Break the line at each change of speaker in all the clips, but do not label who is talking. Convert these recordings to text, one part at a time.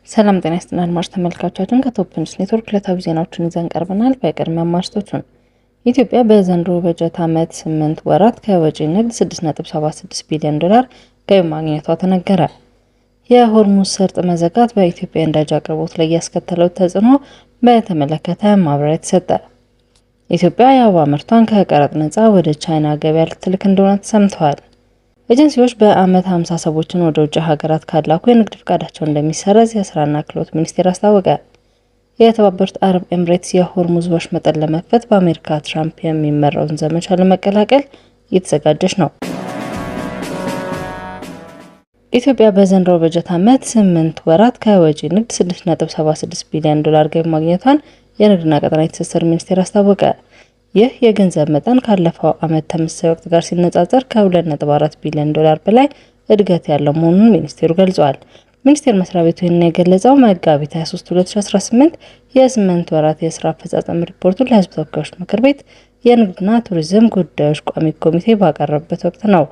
ሰላም ጤና ይስጥልን አድማጭ ተመልካቾቻችን ከቶፕ ኒውስ ኔትወርክ ዕለታዊ ዜናዎችን ይዘን ቀርበናል። በቅድሚያ ማርዕስቶቹን ኢትዮጵያ በዘንድሮ በጀት ዓመት 8 ወራት ከወጪ ንግድ $6.76 ቢሊዮን ገቢ ማግኘቷ ተነገረ። የሆርሙዝ ሰርጥ መዘጋት በኢትዮጵያ የነዳጅ አቅርቦት ላይ ያስከተለው ተጽዕኖ በተመለከተ ማብራሪያ ተሰጠ። ኢትዮጵያ የአበባ ምርቷን ከቀረጥ ነፃ ወደ ቻይና ገበያ ልትልክ እንደሆነ ተሰምቷል። ኤጀንሲዎች በአመት 50 ሰዎችን ወደ ውጭ ሀገራት ካላኩ የንግድ ፍቃዳቸው እንደሚሰረዝ የስራና ክህሎት ሚኒስቴር አስታወቀ። የተባበሩት አረብ ኤምሬትስ የሆርሙዝ ወሽመጥን ለመክፈት በአሜሪካ ትራምፕ የሚመራውን ዘመቻ ለመቀላቀል እየተዘጋጀች ነው። ኢትዮጵያ በዘንድሮ በጀት ዓመት 8 ወራት ከወጪ ንግድ $6.76 ቢሊዮን ገቢ ማግኘቷን የንግድና ቀጠናዊ ትስስር ሚኒስቴር አስታወቀ። ይህ የገንዘብ መጠን ካለፈው ዓመት ተመሳሳይ ወቅት ጋር ሲነጻጸር ከ$2.4 ቢሊዮን በላይ እድገት ያለው መሆኑን ሚኒስቴሩ ገልጿል። ሚኒስቴር መስሪያ ቤቱ ይህን የገለጸው መጋቢት 23 2018 የ8 ወራት የስራ አፈጻጸም ሪፖርቱን ለሕዝብ ተወካዮች ምክር ቤት የንግድና ቱሪዝም ጉዳዮች ቋሚ ኮሚቴ ባቀረበበት ወቅት ነው።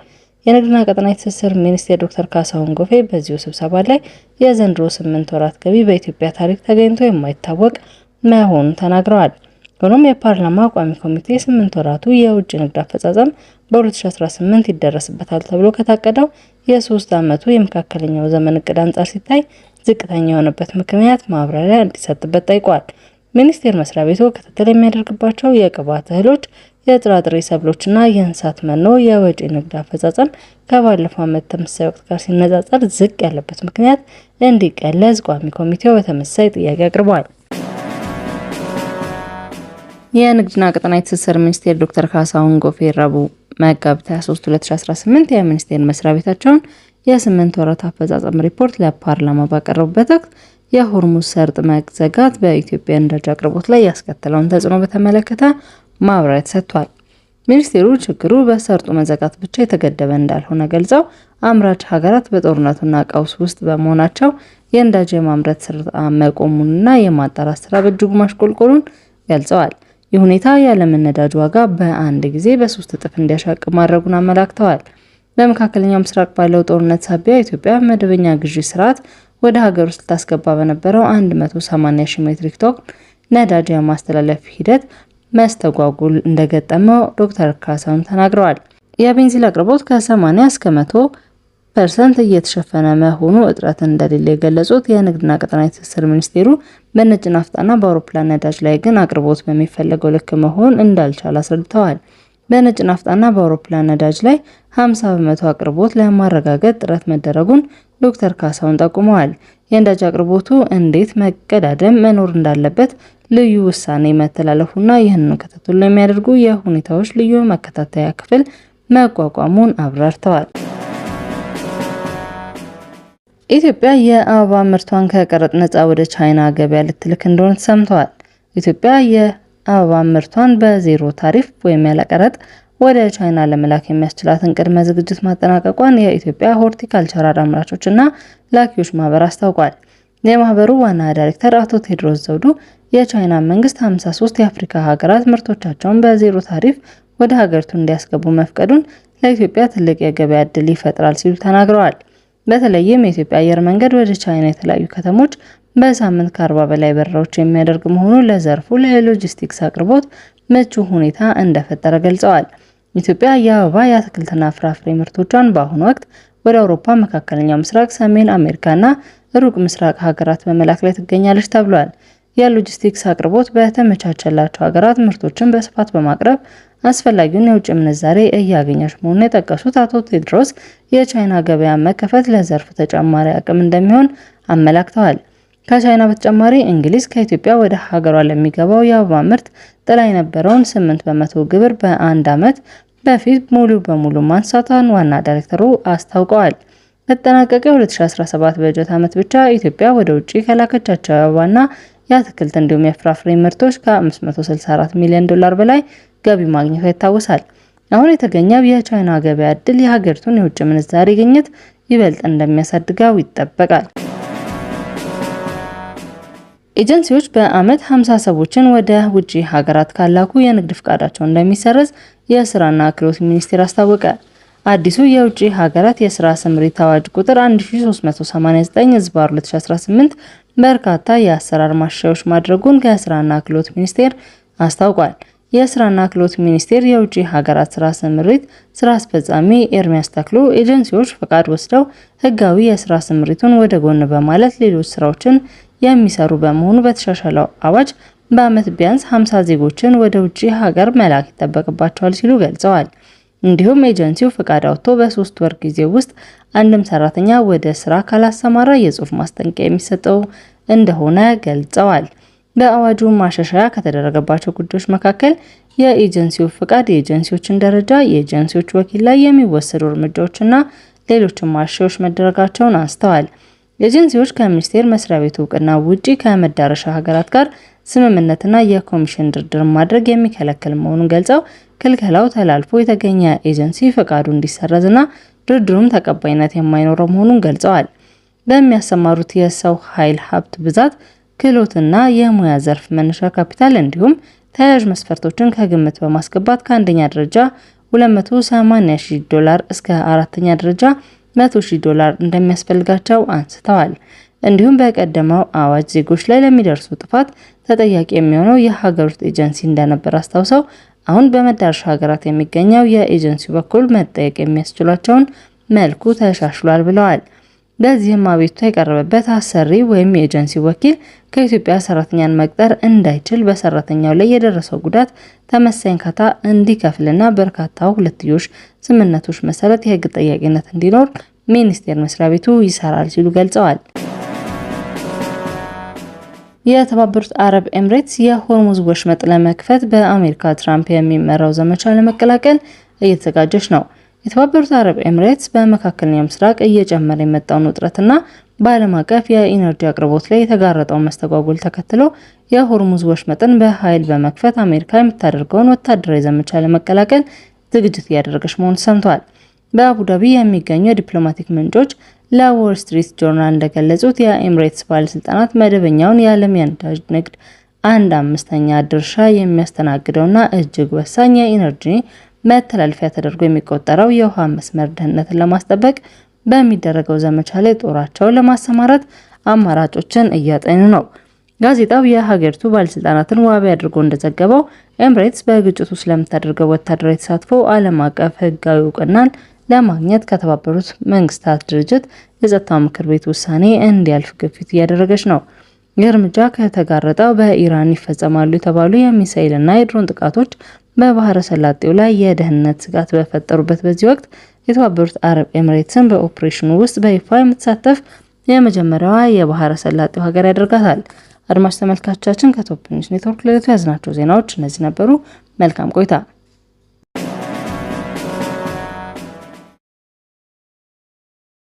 የንግድና ቀጠናዊ ትስስር ሚኒስቴር ዶክተር ካሳሁን ጎፌ በዚሁ ስብሰባ ላይ የዘንድሮ 8 ወራት ገቢ በኢትዮጵያ ታሪክ ተገኝቶ የማይታወቅ መሆኑን ተናግረዋል። ሆኖም የፓርላማ ቋሚ ኮሚቴ 8 ወራቱ የውጭ ንግድ አፈጻጸም በ2018 ይደረስበታል ተብሎ ከታቀደው የ3 ዓመቱ የመካከለኛው ዘመን እቅድ አንጻር ሲታይ ዝቅተኛ የሆነበት ምክንያት ማብራሪያ እንዲሰጥበት ጠይቋል። ሚኒስቴር መስሪያ ቤቱ ክትትል የሚያደርግባቸው የቅባት እህሎች፣ የጥራጥሬ ሰብሎችና የእንስሳት መኖ የወጪ ንግድ አፈጻጸም ከባለፈው ዓመት ተመሳሳይ ወቅት ጋር ሲነጻጸር ዝቅ ያለበት ምክንያት እንዲቀለጽ ቋሚ ኮሚቴው በተመሳሳይ ጥያቄ አቅርቧል። የንግድና ቀጠናዊ ትስስር ሚኒስቴር ዶክተር ካሳሁን ጎፌ ረቡዕ መጋቢት 23 2018 የሚኒስቴር መስሪያ ቤታቸውን የ8 ወራት አፈጻጸም ሪፖርት ለፓርላማ ባቀረቡበት ወቅት የሆርሙዝ ሰርጥ መዘጋት በኢትዮጵያ የነዳጅ አቅርቦት ላይ ያስከተለውን ተጽዕኖ በተመለከተ ማብራሪያ ተሰጥቷል። ሚኒስቴሩ ችግሩ በሰርጡ መዘጋት ብቻ የተገደበ እንዳልሆነ ገልጸው አምራች ሀገራት በጦርነቱና ቀውስ ውስጥ በመሆናቸው የነዳጅ የማምረት ስራ መቆሙንና የማጣራት ስራ በእጅጉ ማሽቆልቆሉን ገልጸዋል። ይህ ሁኔታ የዓለምን ነዳጅ ዋጋ በአንድ ጊዜ በ3 እጥፍ እንዲያሻቅብ ማድረጉን አመላክተዋል። በመካከለኛው ምስራቅ ባለው ጦርነት ሳቢያ ኢትዮጵያ መደበኛ ግዢ ስርዓት ወደ ሀገር ውስጥ ልታስገባ በነበረው 180,000 ሜትሪክ ቶን ነዳጅ የማስተላለፍ ሂደት መስተጓጉል እንደገጠመው ዶክተር ካሳሁን ተናግረዋል። የቤንዚን አቅርቦት ከ80 እስከ 100% እየተሸፈነ መሆኑ እጥረት እንደሌለ የገለጹት የንግድና ቀጠናዊ ትስስር ሚኒስቴሩ በነጭ ናፍጣና በአውሮፕላን ነዳጅ ላይ ግን አቅርቦት በሚፈለገው ልክ መሆን እንዳልቻለ አስረድተዋል። በነጭ ናፍጣና በአውሮፕላን ነዳጅ ላይ 50% አቅርቦት ለማረጋገጥ ጥረት መደረጉን ዶክተር ካሳሁን ጠቁመዋል። የነዳጅ አቅርቦቱ እንዴት መቀዳደም መኖር እንዳለበት ልዩ ውሳኔ መተላለፉና ይህንን ክትትል የሚያደርጉ የሁኔታዎች ልዩ መከታተያ ክፍል መቋቋሙን አብራርተዋል። ኢትዮጵያ የአበባ ምርቷን ከቀረጥ ነፃ ወደ ቻይና ገበያ ልትልክ እንደሆነ ተሰምቷል። ኢትዮጵያ የአበባ ምርቷን በዜሮ ታሪፍ ወይም ያለ ቀረጥ ወደ ቻይና ለመላክ የሚያስችላትን ቅድመ ዝግጅት ማጠናቀቋን የኢትዮጵያ ሆርቲካልቸራል አምራቾችና ላኪዎች ማህበር አስታውቋል። የማህበሩ ዋና ዳይሬክተር አቶ ቴድሮስ ዘውዱ የቻይና መንግስት 53 የአፍሪካ ሀገራት ምርቶቻቸውን በዜሮ ታሪፍ ወደ ሀገሪቱ እንዲያስገቡ መፍቀዱን ለኢትዮጵያ ትልቅ የገበያ ዕድል ይፈጥራል ሲሉ ተናግረዋል። በተለይም የኢትዮጵያ አየር መንገድ ወደ ቻይና የተለያዩ ከተሞች በሳምንት ከ40 በላይ በረራዎች የሚያደርግ መሆኑ ለዘርፉ ለሎጂስቲክስ አቅርቦት ምቹ ሁኔታ እንደፈጠረ ገልጸዋል። ኢትዮጵያ የአበባ የአትክልትና ፍራፍሬ ምርቶቿን በአሁኑ ወቅት ወደ አውሮፓ፣ መካከለኛው ምስራቅ፣ ሰሜን አሜሪካና ሩቅ ምስራቅ ሀገራት በመላክ ላይ ትገኛለች ተብሏል። የሎጂስቲክስ አቅርቦት በተመቻቸላቸው ሀገራት ምርቶችን በስፋት በማቅረብ አስፈላጊውን የውጭ ምንዛሬ እያገኘች መሆኑን የጠቀሱት አቶ ቴድሮስ የቻይና ገበያ መከፈት ለዘርፉ ተጨማሪ አቅም እንደሚሆን አመላክተዋል። ከቻይና በተጨማሪ እንግሊዝ ከኢትዮጵያ ወደ ሀገሯ ለሚገባው የአበባ ምርት ጥላ የነበረውን 8% ግብር በአንድ ዓመት በፊት ሙሉ በሙሉ ማንሳቷን ዋና ዳይሬክተሩ አስታውቀዋል። በተጠናቀቀው 2017 በጀት ዓመት ብቻ ኢትዮጵያ ወደ ውጭ ከላከቻቸው የአበባና የአትክልት እንዲሁም የፍራፍሬ ምርቶች ከ$564 ሚሊዮን በላይ ገቢ ማግኘቷ ይታወሳል። አሁን የተገኘው የቻይና ገበያ ዕድል የሀገሪቱን የውጭ ምንዛሬ ግኝት ይበልጥ እንደሚያሳድገው ይጠበቃል። ኤጀንሲዎች በአመት 50 ሰዎችን ወደ ውጭ ሀገራት ካላኩ የንግድ ፍቃዳቸው እንደሚሰረዝ የስራና ክህሎት ሚኒስቴር አስታወቀ። አዲሱ የውጭ ሀገራት የስራ ስምሪት አዋጅ ቁጥር 1389/2018 በርካታ የአሰራር ማሻሻያዎች ማድረጉን ከስራና ክህሎት ሚኒስቴር አስታውቋል። የስራና ክህሎት ሚኒስቴር የውጭ ሀገራት ስራ ስምሪት ስራ አስፈጻሚ ኤርሚያስ ተክሉ ኤጀንሲዎች ፈቃድ ወስደው ህጋዊ የስራ ስምሪቱን ወደ ጎን በማለት ሌሎች ስራዎችን የሚሰሩ በመሆኑ በተሻሻለው አዋጅ በአመት ቢያንስ 50 ዜጎችን ወደ ውጭ ሀገር መላክ ይጠበቅባቸዋል ሲሉ ገልጸዋል። እንዲሁም ኤጀንሲው ፈቃድ አውጥቶ በ3 ወር ጊዜ ውስጥ አንድም ሰራተኛ ወደ ስራ ካላሰማራ የጽሁፍ ማስጠንቀቂያ የሚሰጠው እንደሆነ ገልጸዋል። በአዋጁ ማሻሻያ ከተደረገባቸው ጉዳዮች መካከል የኤጀንሲው ፈቃድ፣ የኤጀንሲዎችን ደረጃ፣ የኤጀንሲዎች ወኪል ላይ የሚወሰዱ እርምጃዎችና ሌሎችም ማሻሻያዎች መደረጋቸውን አንስተዋል። ኤጀንሲዎች ከሚኒስቴር መስሪያ ቤቱ እውቅና ውጪ ከመዳረሻ ሀገራት ጋር ስምምነትና የኮሚሽን ድርድር ማድረግ የሚከለክል መሆኑን ገልጸው ክልከላው ተላልፎ የተገኘ ኤጀንሲ ፈቃዱ እንዲሰረዝና ድርድሩም ተቀባይነት የማይኖረው መሆኑን ገልጸዋል። በሚያሰማሩት የሰው ኃይል ሀብት ብዛት፣ ክህሎትና የሙያ ዘርፍ መነሻ ካፒታል እንዲሁም ተያያዥ መስፈርቶችን ከግምት በማስገባት ከአንደኛ ደረጃ $280,000 እስከ አራተኛ ደረጃ $100,000 እንደሚያስፈልጋቸው አንስተዋል። እንዲሁም በቀደመው አዋጅ ዜጎች ላይ ለሚደርሱ ጥፋት ተጠያቂ የሚሆነው የሀገር ውስጥ ኤጀንሲ እንደነበር አስታውሰው አሁን በመዳረሻ ሀገራት የሚገኘው የኤጀንሲው በኩል መጠየቅ የሚያስችሏቸውን መልኩ ተሻሽሏል ብለዋል። በዚህም አቤቱታ የቀረበበት አሰሪ ወይም የኤጀንሲ ወኪል ከኢትዮጵያ ሰራተኛን መቅጠር እንዳይችል በሰራተኛው ላይ የደረሰው ጉዳት ተመሳሳይ ካሳ እንዲከፍልና በርካታ ሁለትዮሽ ስምምነቶች መሰረት የህግ ጠያቂነት እንዲኖር ሚኒስቴር መስሪያ ቤቱ ይሰራል ሲሉ ገልጸዋል። የተባበሩት አረብ ኤምሬትስ የሆርሙዝ ወሽመጥ ለመክፈት በአሜሪካ ትራምፕ የሚመራው ዘመቻ ለመቀላቀል እየተዘጋጀች ነው። የተባበሩት አረብ ኤምሬትስ በመካከለኛው ምስራቅ እየጨመረ የመጣውን ውጥረትና በዓለም አቀፍ የኢነርጂ አቅርቦት ላይ የተጋረጠውን መስተጓጎል ተከትሎ የሆርሙዝ ወሽመጥን በኃይል በመክፈት አሜሪካ የምታደርገውን ወታደራዊ ዘመቻ ለመቀላቀል ዝግጅት እያደረገች መሆኑ ሰምቷል። በአቡዳቢ የሚገኙ የዲፕሎማቲክ ምንጮች ለዎል ስትሪት ጆርናል እንደገለጹት የኤምሬትስ ባለስልጣናት መደበኛውን የዓለም የነዳጅ ንግድ 1/5 ድርሻ የሚያስተናግደውና እጅግ ወሳኝ የኢነርጂ መተላለፊያ ተደርጎ የሚቆጠረው የውሃ መስመር ደህንነትን ለማስጠበቅ በሚደረገው ዘመቻ ላይ ጦራቸውን ለማሰማራት አማራጮችን እያጠኑ ነው። ጋዜጣው የሀገሪቱ ባለስልጣናትን ዋቢ አድርጎ እንደዘገበው ኤምሬትስ በግጭቱ ስለምታደርገው ወታደራዊ ተሳትፎ ዓለም አቀፍ ሕጋዊ እውቅናን ለማግኘት ከተባበሩት መንግስታት ድርጅት የጸጥታው ምክር ቤት ውሳኔ እንዲያልፍ ግፊት እያደረገች ነው። ይህ እርምጃ ከተጋረጠው በኢራን ይፈጸማሉ የተባሉ የሚሳኤልና የድሮን ጥቃቶች በባህረ ሰላጤው ላይ የደህንነት ስጋት በፈጠሩበት በዚህ ወቅት የተባበሩት አረብ ኤምሬትስን በኦፕሬሽኑ ውስጥ በይፋ የምትሳተፍ የመጀመሪያዋ የባህረ ሰላጤው ሀገር ያደርጋታል። አድማጭ ተመልካቾቻችን ከቶፕ ኒውስ ኔትወርክ ለዕለቱ ያዝናቸው ዜናዎች እነዚህ ነበሩ። መልካም ቆይታ።